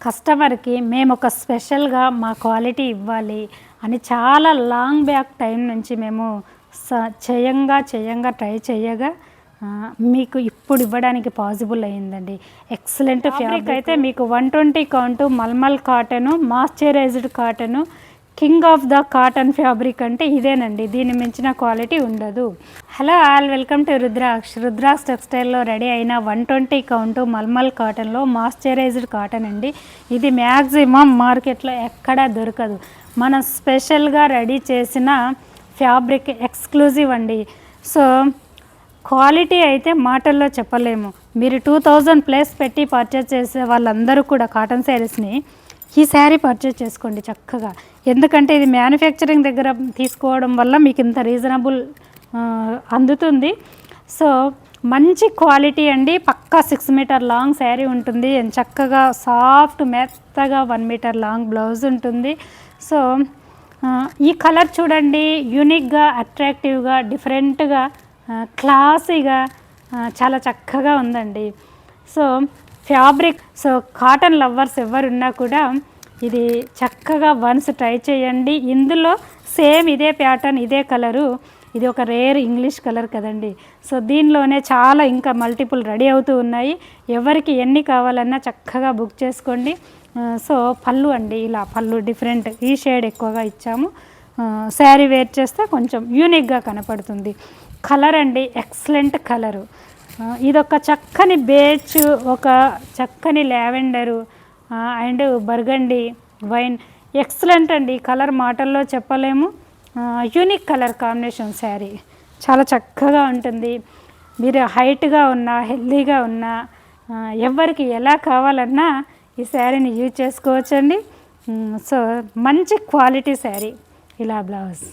కస్టమర్కి మేము ఒక స్పెషల్గా మా క్వాలిటీ ఇవ్వాలి అని చాలా లాంగ్ బ్యాక్ టైం నుంచి మేము చేయంగా ట్రై చేయగా మీకు ఇప్పుడు ఇవ్వడానికి పాసిబుల్ అయ్యిందండి. ఎక్సలెంట్ ఫ్యాబ్రిక్ అయితే మీకు 120 count mulmul cotton, moisturised cotton, king of the cotton fabric అంటే ఇదేనండి. దీన్ని మించిన క్వాలిటీ ఉండదు. Hello all, welcome to Rudraksha టెక్స్టైల్లో రెడీ అయిన 120 కౌంటు మల్మల్ కాటన్లో మాయిశ్చరైజ్డ్ కాటన్ అండి. ఇది మ్యాక్సిమం మార్కెట్లో ఎక్కడా దొరకదు. మనం స్పెషల్గా రెడీ చేసిన ఫ్యాబ్రిక్ ఎక్స్క్లూజివ్ అండి. సో క్వాలిటీ అయితే మాటల్లో చెప్పలేము. మీరు 2000 ప్లస్ పెట్టి పర్చేస్ చేసే వాళ్ళందరూ కూడా కాటన్ శారీస్ని ఈ శారీ పర్చేస్ చేసుకోండి చక్కగా. ఎందుకంటే ఇది మ్యానుఫ్యాక్చరింగ్ దగ్గర తీసుకోవడం వల్ల మీకు ఇంత రీజనబుల్ అందుతుంది. సో మంచి క్వాలిటీ అండి. పక్కా 6 మీటర్ లాంగ్ శారీ ఉంటుంది. చక్కగా సాఫ్ట్ మెత్తగా 1 మీటర్ లాంగ్ బ్లౌజ్ ఉంటుంది. సో ఈ కలర్ చూడండి, యూనిక్గా, అట్రాక్టివ్గా, డిఫరెంట్గా, క్లాసీగా చాలా చక్కగా ఉందండి. So fabric, so cotton lovers ఎవరున్నా కూడా ఇది చక్కగా వన్స్ ట్రై చేయండి. ఇందులో సేమ్ ఇదే ప్యాటర్న్, ఇదే కలరు, ఇది ఒక రేర్ ఇంగ్లీష్ కలర్ కదండి. సో దీనిలోనే చాలా ఇంకా మల్టిపుల్ రెడీ అవుతూ ఉన్నాయి. ఎవరికి ఎన్ని కావాలన్నా చక్కగా బుక్ చేసుకోండి. సో పళ్ళు అండి, ఇలా పళ్ళు డిఫరెంట్, ఈ షేడ్ ఎక్కువగా ఇచ్చాము. శారీ వేర్ చేస్తే కొంచెం యూనిక్గా కనపడుతుంది. కలర్ అండి, ఎక్సలెంట్ కలరు. ఇదొక చక్కని బేచ్, ఒక చక్కని lavender and burgundy wine, excellent అండి. కలర్ మాటల్లో చెప్పలేము. యూనిక్ కలర్ కాంబినేషన్ శారీ చాలా చక్కగా ఉంటుంది. మీరు హైట్గా ఉన్నా, హెల్దీగా ఉన్నా, ఎవరికి ఎలా కావాలన్నా ఈ శారీని యూజ్ చేసుకోవచ్చండి. సో మంచి క్వాలిటీ శారీ. ఇలా బ్లౌజ్.